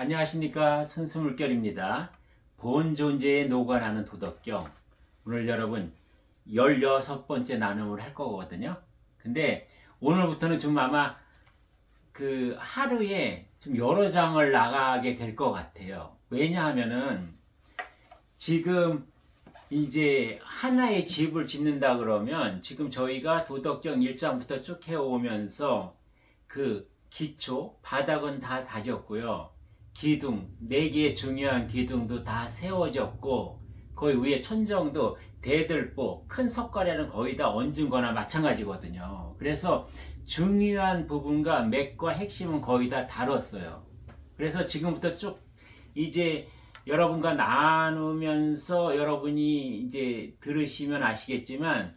안녕하십니까, 순수물결입니다. 본 존재에 녹아나는 도덕경. 오늘 여러분 16번째 나눔을 할 거거든요. 근데 오늘부터는 좀 아마 그 하루에 좀 여러 장을 나가게 될 것 같아요. 왜냐하면은 지금 이제 하나의 집을 짓는다 그러면 지금 저희가 도덕경 1장부터 쭉 해오면서 그 기초, 바닥은 다 다졌고요. 기둥, 4개의 중요한 기둥도 다 세워졌고, 거의 위에 천정도 대들보, 큰 석가래는 거의 다 얹은 거나 마찬가지거든요. 그래서 중요한 부분과 맥과 핵심은 거의 다 다뤘어요. 그래서 지금부터 쭉 이제 여러분과 나누면서 여러분이 이제 들으시면 아시겠지만,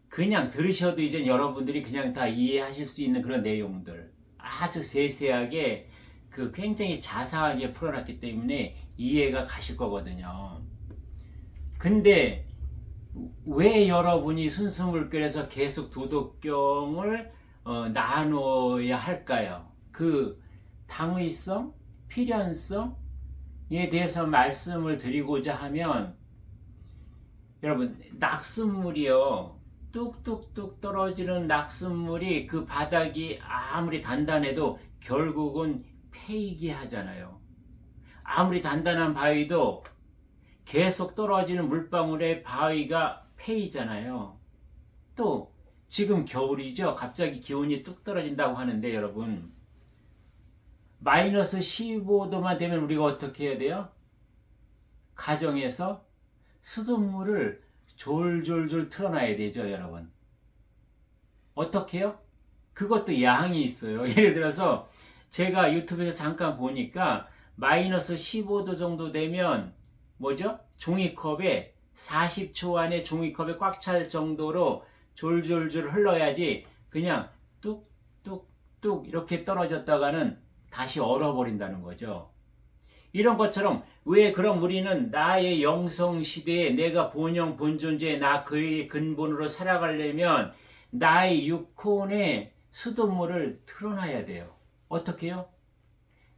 그냥 들으셔도 이제 여러분들이 그냥 다 이해하실 수 있는 그런 내용들, 아주 세세하게 그 굉장히 자세하게 풀어놨기 때문에 이해가 가실 거거든요. 근데 왜 여러분이 순수물결에서 계속 도덕경을 나눠야 할까요? 그 당위성, 필연성에 대해서 말씀을 드리고자 하면, 여러분, 낙숫물이요, 뚝뚝뚝 떨어지는 낙숫물이 그 바닥이 아무리 단단해도 결국은 패이게 하잖아요. 아무리 단단한 바위도 계속 떨어지는 물방울에 바위가 패이잖아요. 또 지금 겨울이죠. 갑자기 기온이 뚝 떨어진다고 하는데, 여러분, 마이너스 15도만 되면 우리가 어떻게 해야 돼요? 가정에서 수돗물을 졸졸졸 틀어놔야 되죠, 여러분. 어떻게 해요? 그것도 양이 있어요. 예를 들어서 제가 유튜브에서 잠깐 보니까 마이너스 15도 정도 되면 뭐죠? 종이컵에 40초 안에 종이컵에 꽉 찰 정도로 졸졸졸 흘러야지 그냥 뚝뚝뚝 이렇게 떨어졌다가는 다시 얼어버린다는 거죠. 이런 것처럼, 왜 그럼 우리는 나의 영성시대에 내가 본영 본존재 나 그의 근본으로 살아가려면 나의 육혼에 수돗물을 틀어놔야 돼요. 어떻게 해요?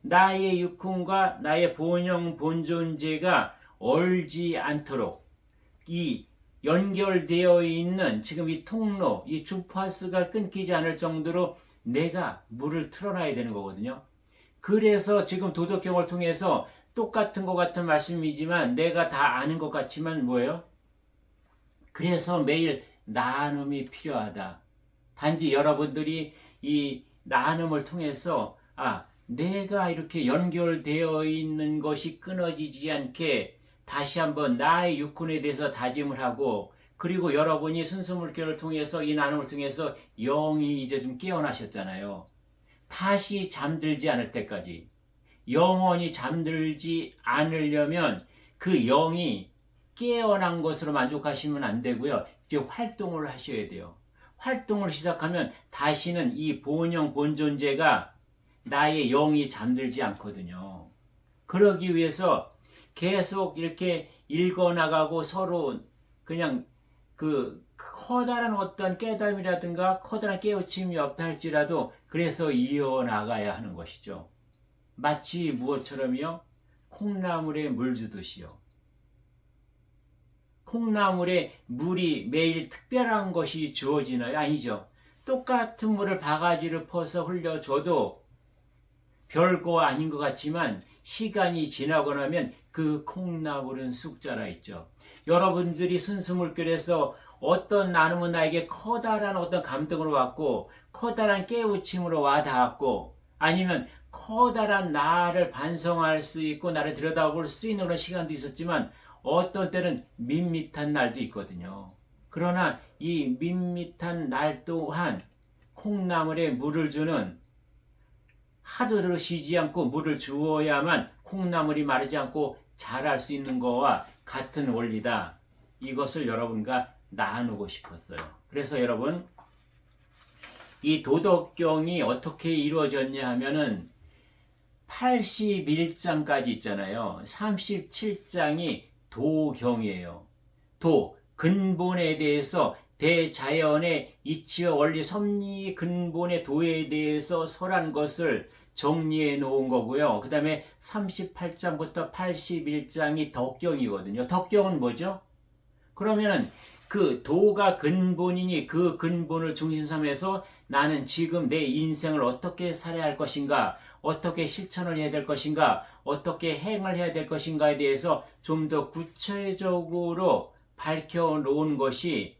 나의 육혼과 나의 본영 본존재가 얼지 않도록 이 연결되어 있는 지금 이 통로, 이 주파수가 끊기지 않을 정도로 내가 물을 틀어놔야 되는 거거든요. 그래서 지금 도덕경을 통해서 똑같은 것 같은 말씀이지만 내가 다 아는 것 같지만 뭐예요? 그래서 매일 나눔이 필요하다. 단지 여러분들이 이 나눔을 통해서 내가 이렇게 연결되어 있는 것이 끊어지지 않게 다시 한번 나의 육군에 대해서 다짐을 하고, 그리고 여러분이 순수물결을 통해서 이 나눔을 통해서 영이 이제 좀 깨어나셨잖아요. 다시 잠들지 않을 때까지, 영원히 잠들지 않으려면 그 영이 깨어난 것으로 만족하시면 안 되고요. 이제 활동을 하셔야 돼요. 활동을 시작하면 다시는 이 본영 본존재가 나의 영이 잠들지 않거든요. 그러기 위해서 계속 이렇게 읽어나가고 서로 그냥 그 커다란 어떤 깨달음이라든가 커다란 깨우침이 없다 할지라도 그래서 이어나가야 하는 것이죠. 마치 무엇처럼요? 콩나물에 물 주듯이요. 콩나물에 물이 매일 특별한 것이 주어지나요? 아니죠. 똑같은 물을 바가지를 퍼서 흘려줘도 별거 아닌 것 같지만 시간이 지나고 나면 그 콩나물은 쑥 자라 있죠. 여러분들이 순수물결에서 어떤 나눔은 나에게 커다란 어떤 감동으로 왔고, 커다란 깨우침으로 와 닿았고, 아니면 커다란 나를 반성할 수 있고 나를 들여다볼 수 있는 그런 시간도 있었지만, 어떤 때는 밋밋한 날도 있거든요. 그러나 이 밋밋한 날 또한 콩나물에 물을 주는, 하루를 쉬지 않고 물을 주어야만 콩나물이 마르지 않고 자랄 수 있는 거와 같은 원리다. 이것을 여러분과 나누고 싶었어요. 그래서 여러분, 이 도덕경이 어떻게 이루어졌냐 하면은 81장까지 있잖아요. 37장이 도경이에요. 도, 근본에 대해서 대자연의 이치와 원리, 섭리, 근본의 도에 대해서 설한 것을 정리해 놓은 거고요. 그 다음에 38장부터 81장이 덕경이거든요. 덕경은 뭐죠? 그러면은 그 도가 근본이니 그 근본을 중심 삼아서 나는 지금 내 인생을 어떻게 살아야 할 것인가, 어떻게 실천을 해야 될 것인가, 어떻게 행을 해야 될 것인가에 대해서 좀 더 구체적으로 밝혀놓은 것이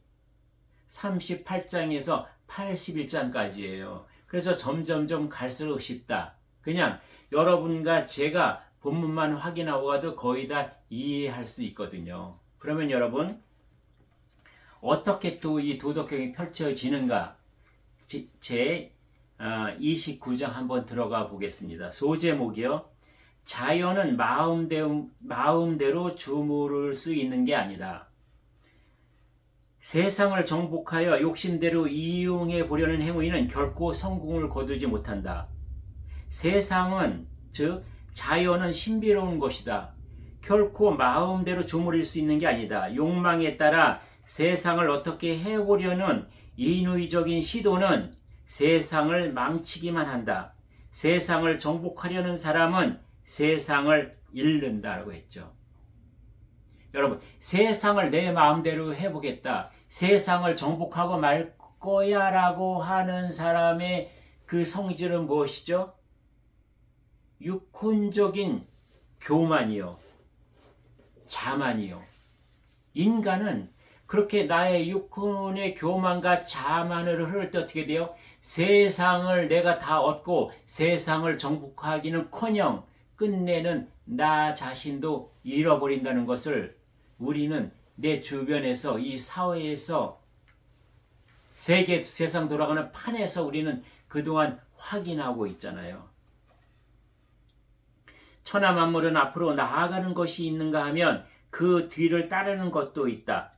38장에서 81장까지예요. 그래서 점점점 갈수록 쉽다. 그냥 여러분과 제가 본문만 확인하고 가도 거의 다 이해할 수 있거든요. 그러면 여러분, 어떻게 또 이 도덕경이 펼쳐지는가? 제 29장 한번 들어가 보겠습니다. 소제목이요. 자연은 마음대로 주무를 수 있는 게 아니다. 세상을 정복하여 욕심대로 이용해 보려는 행위는 결코 성공을 거두지 못한다. 세상은, 즉 자연은 신비로운 것이다. 결코 마음대로 주무릴 수 있는 게 아니다. 욕망에 따라 세상을 어떻게 해보려는 인위적인 시도는 세상을 망치기만 한다. 세상을 정복하려는 사람은 세상을 잃는다라고 했죠. 여러분, 세상을 내 마음대로 해보겠다, 세상을 정복하고 말 거야 라고 하는 사람의 그 성질은 무엇이죠? 육혼적인 교만이요, 자만이요. 인간은 그렇게 나의 육혼의 교만과 자만을 흐를 때 어떻게 돼요? 세상을 내가 다 얻고 세상을 정복하기는커녕 끝내는 나 자신도 잃어버린다는 것을 우리는 내 주변에서, 이 사회에서, 세상 돌아가는 판에서 우리는 그동안 확인하고 있잖아요. 천하 만물은 앞으로 나아가는 것이 있는가 하면 그 뒤를 따르는 것도 있다.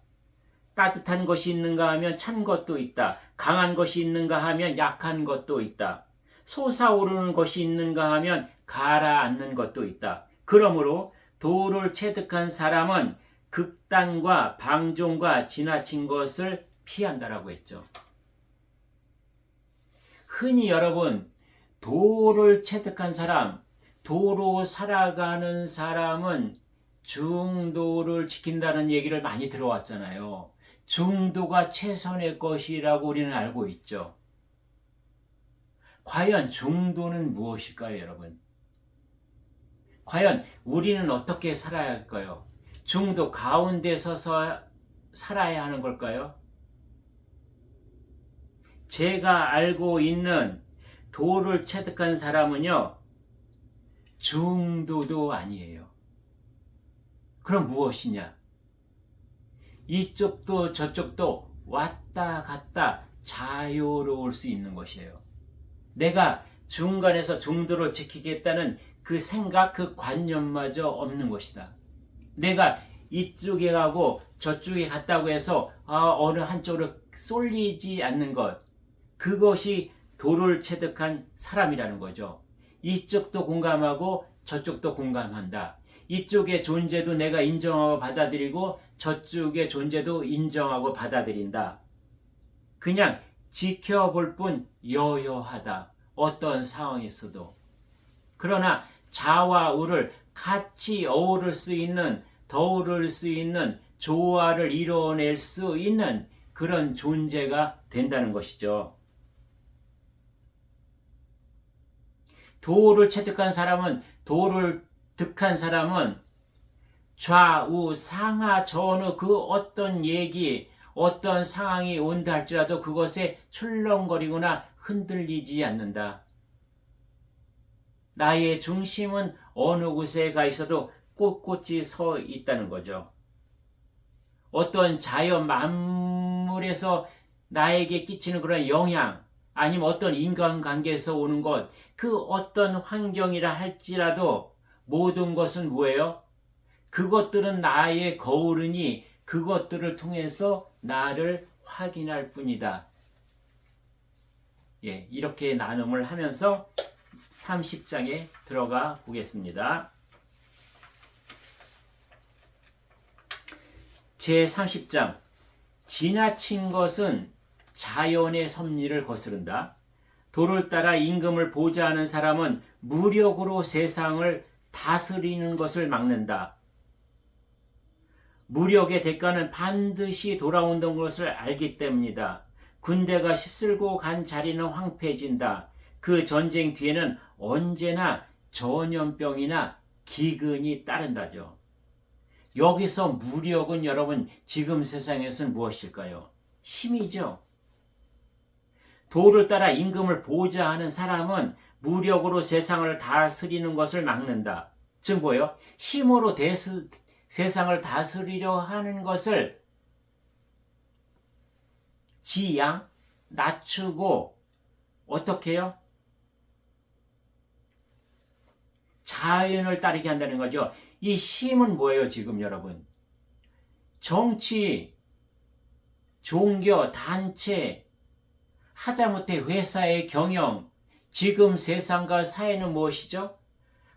따뜻한 것이 있는가 하면 찬 것도 있다. 강한 것이 있는가 하면 약한 것도 있다. 솟아오르는 것이 있는가 하면 가라앉는 것도 있다. 그러므로 도를 체득한 사람은 극단과 방종과 지나친 것을 피한다라고 했죠. 흔히 여러분, 도를 체득한 사람, 도로 살아가는 사람은 중도를 지킨다는 얘기를 많이 들어왔잖아요. 중도가 최선의 것이라고 우리는 알고 있죠. 과연 중도는 무엇일까요, 여러분? 과연 우리는 어떻게 살아야 할까요? 중도 가운데 서서 살아야 하는 걸까요? 제가 알고 있는 도를 체득한 사람은요, 중도도 아니에요. 그럼 무엇이냐? 이쪽도 저쪽도 왔다 갔다 자유로울 수 있는 것이에요. 내가 중간에서 중도를 지키겠다는 그 생각, 그 관념마저 없는 것이다. 내가 이쪽에 가고 저쪽에 갔다고 해서 어느 한쪽으로 쏠리지 않는 것, 그것이 도를 체득한 사람이라는 거죠. 이쪽도 공감하고 저쪽도 공감한다. 이쪽의 존재도 내가 인정하고 받아들이고 저쪽의 존재도 인정하고 받아들인다. 그냥 지켜볼 뿐 여여하다. 어떤 상황에서도. 그러나 자와 우를 같이 어우를 수 있는, 더우를 수 있는, 조화를 이뤄낼 수 있는 그런 존재가 된다는 것이죠. 도를 체득한 사람은, 도를 득한 사람은 좌우 상하 전후 그 어떤 얘기, 어떤 상황이 온다 할지라도 그것에 출렁거리거나 흔들리지 않는다. 나의 중심은 어느 곳에 가 있어도 꼿꼿이 서 있다는 거죠. 어떤 자연 만물에서 나에게 끼치는 그런 영향, 아니면 어떤 인간관계에서 오는 것, 그 어떤 환경이라 할지라도 모든 것은 뭐예요? 그것들은 나의 거울이니 그것들을 통해서 나를 확인할 뿐이다. 예, 이렇게 나눔을 하면서 30장에 들어가 보겠습니다. 제 30장, 지나친 것은 자연의 섭리를 거스른다. 도를 따라 임금을 보좌하는 사람은 무력으로 세상을 다스리는 것을 막는다. 무력의 대가는 반드시 돌아온다는 것을 알기 때문이다. 군대가 휩쓸고 간 자리는 황폐해진다. 그 전쟁 뒤에는 언제나 전염병이나 기근이 따른다죠. 여기서 무력은 여러분 지금 세상에서는 무엇일까요? 힘이죠. 도를 따라 임금을 보좌하는 사람은 무력으로 세상을 다스리는 것을 막는다. 즉 뭐예요? 힘으로 세상을 다스리려 하는 것을 지양, 낮추고 어떻게 해요? 자연을 따르게 한다는 거죠. 이 힘은 뭐예요 지금 여러분? 정치, 종교, 단체, 하다못해 회사의 경영, 지금 세상과 사회는 무엇이죠?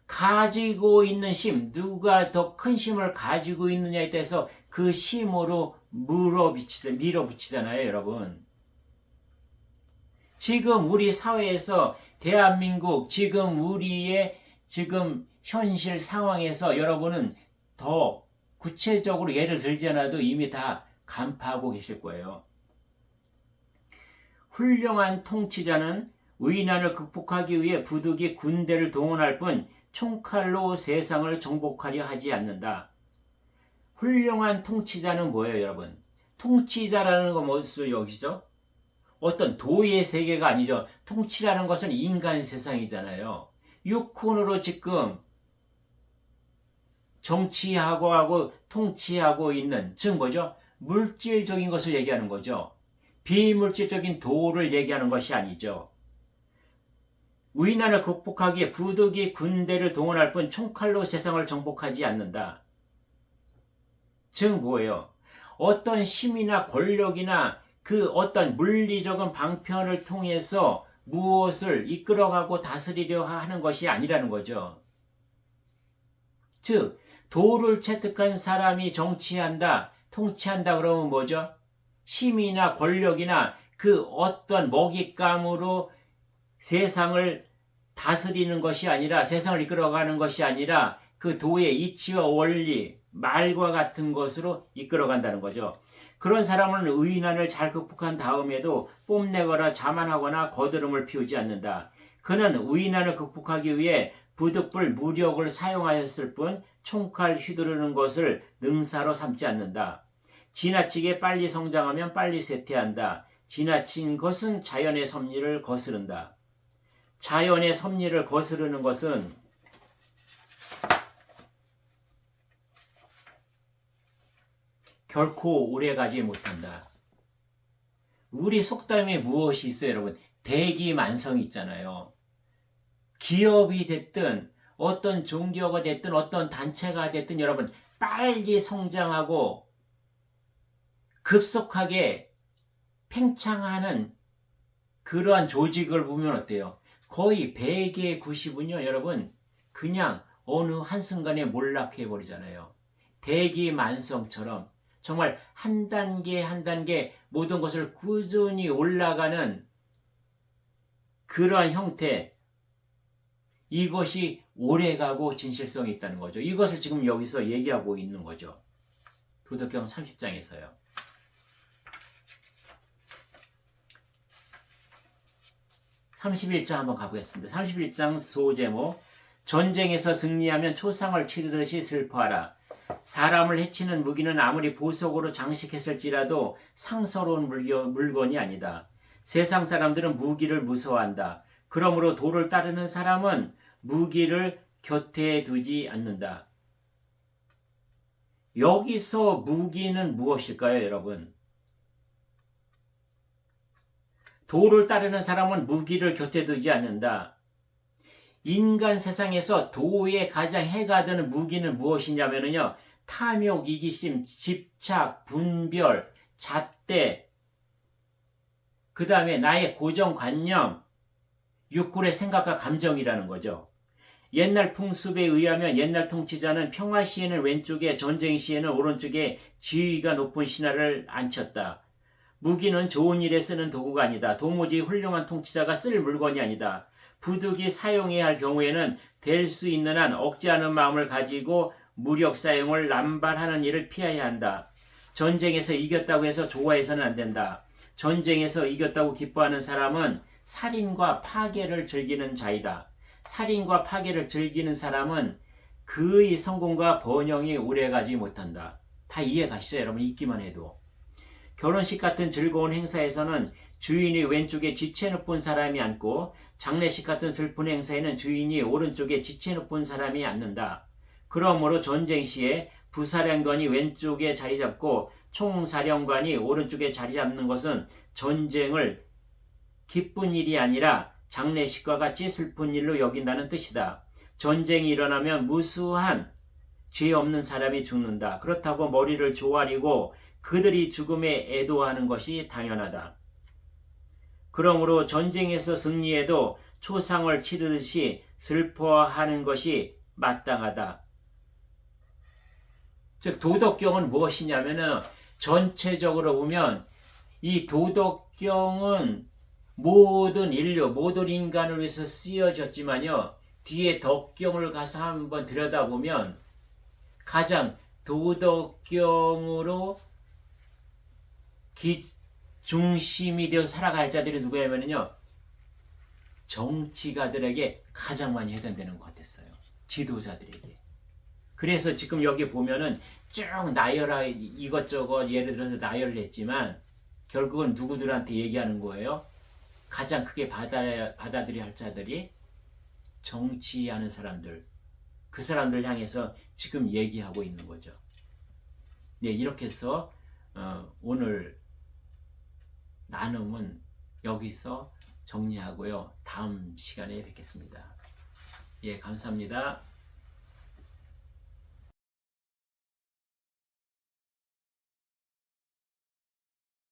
가지고 있는 힘, 누가 더 큰 힘을 가지고 있느냐에 대해서 그 힘으로 밀어붙이잖아요, 여러분. 지금 우리 사회에서 대한민국, 지금 우리의 지금 현실 상황에서 여러분은 더 구체적으로 예를 들지 않아도 이미 다 간파하고 계실 거예요. 훌륭한 통치자는 위난을 극복하기 위해 부득이 군대를 동원할 뿐 총칼로 세상을 정복하려 하지 않는다. 훌륭한 통치자는 뭐예요, 여러분? 통치자라는 건 무엇을 여기죠? 어떤 도의 세계가 아니죠. 통치라는 것은 인간 세상이잖아요. 육군으로 지금 정치하고 통치하고 있는, 즉 뭐죠? 물질적인 것을 얘기하는 거죠. 비물질적인 도를 얘기하는 것이 아니죠. 위난을 극복하기 위해 부득이 군대를 동원할 뿐 총칼로 세상을 정복하지 않는다. 즉 뭐예요? 어떤 힘이나 권력이나 그 어떤 물리적인 방편을 통해서 무엇을 이끌어가고 다스리려 하는 것이 아니라는 거죠. 즉 도를 채택한 사람이 정치한다, 통치한다 그러면 뭐죠? 힘이나 권력이나 그 어떤 먹잇감으로 세상을 다스리는 것이 아니라, 세상을 이끌어가는 것이 아니라 그 도의 이치와 원리, 말과 같은 것으로 이끌어간다는 거죠. 그런 사람은 의난을 잘 극복한 다음에도 뽐내거나 자만하거나 거드름을 피우지 않는다. 그는 의난을 극복하기 위해 부득불 무력을 사용하였을 뿐 총칼 휘두르는 것을 능사로 삼지 않는다. 지나치게 빨리 성장하면 빨리 쇠퇴한다. 지나친 것은 자연의 섭리를 거스른다. 자연의 섭리를 거스르는 것은 결코 오래가지 못한다. 우리 속담에 무엇이 있어요, 여러분? 대기만성이 있잖아요. 기업이 됐든 어떤 종교가 됐든 어떤 단체가 됐든 여러분 빨리 성장하고 급속하게 팽창하는 그러한 조직을 보면 어때요? 거의 100의 90은요, 여러분 그냥 어느 한순간에 몰락해 버리잖아요. 대기만성처럼 정말 한 단계 한 단계 모든 것을 꾸준히 올라가는 그러한 형태, 이것이 오래가고 진실성이 있다는 거죠. 이것을 지금 여기서 얘기하고 있는 거죠. 도덕경 30장에서요. 31장 한번 가보겠습니다. 31장 소제목, 전쟁에서 승리하면 초상을 치르듯이 슬퍼하라. 사람을 해치는 무기는 아무리 보석으로 장식했을지라도 상서로운 물건이 아니다. 세상 사람들은 무기를 무서워한다. 그러므로 도를 따르는 사람은 무기를 곁에 두지 않는다. 여기서 무기는 무엇일까요, 여러분? 도를 따르는 사람은 무기를 곁에 두지 않는다. 인간 세상에서 도에 가장 해가 되는 무기는 무엇이냐면요, 탐욕, 이기심, 집착, 분별, 잣대, 그 다음에 나의 고정관념, 육군의 생각과 감정이라는 거죠. 옛날 풍습에 의하면 옛날 통치자는 평화 시에는 왼쪽에, 전쟁 시에는 오른쪽에 지위가 높은 신하를 앉혔다. 무기는 좋은 일에 쓰는 도구가 아니다. 도무지 훌륭한 통치자가 쓸 물건이 아니다. 부득이 사용해야 할 경우에는 될 수 있는 한 억제하는 마음을 가지고 무력 사용을 남발하는 일을 피해야 한다. 전쟁에서 이겼다고 해서 좋아해서는 안 된다. 전쟁에서 이겼다고 기뻐하는 사람은 살인과 파괴를 즐기는 자이다. 살인과 파괴를 즐기는 사람은 그의 성공과 번영이 오래가지 못한다. 다 이해가시죠, 여러분? 읽기만 해도. 결혼식 같은 즐거운 행사에서는 주인이 왼쪽에 지체 높은 사람이 앉고, 장례식 같은 슬픈 행사에는 주인이 오른쪽에 지체 높은 사람이 앉는다. 그러므로 전쟁 시에 부사령관이 왼쪽에 자리 잡고 총사령관이 오른쪽에 자리 잡는 것은 전쟁을 기쁜 일이 아니라 장례식과 같이 슬픈 일로 여긴다는 뜻이다. 전쟁이 일어나면 무수한 죄 없는 사람이 죽는다. 그렇다고 머리를 조아리고 그들이 죽음에 애도하는 것이 당연하다. 그러므로 전쟁에서 승리해도 초상을 치르듯이 슬퍼하는 것이 마땅하다. 즉 도덕경은 무엇이냐면은 전체적으로 보면 이 도덕경은 모든 인류, 모든 인간을 위해서 쓰여졌지만요. 뒤에 덕경을 가서 한번 들여다보면 가장 도덕경으로 중심이 되어 살아갈 자들이 누구냐면요. 정치가들에게 가장 많이 해당되는 것 같았어요. 지도자들에게. 그래서 지금 여기 보면은 쭉 나열하 이것저것 예를 들어서 나열을 했지만 결국은 누구들한테 얘기하는 거예요? 가장 크게 받아들여야 할 자들이 정치하는 사람들, 그 사람들 향해서 지금 얘기하고 있는 거죠. 네, 이렇게 해서 오늘 나눔은 여기서 정리하고요. 다음 시간에 뵙겠습니다. 예, 감사합니다.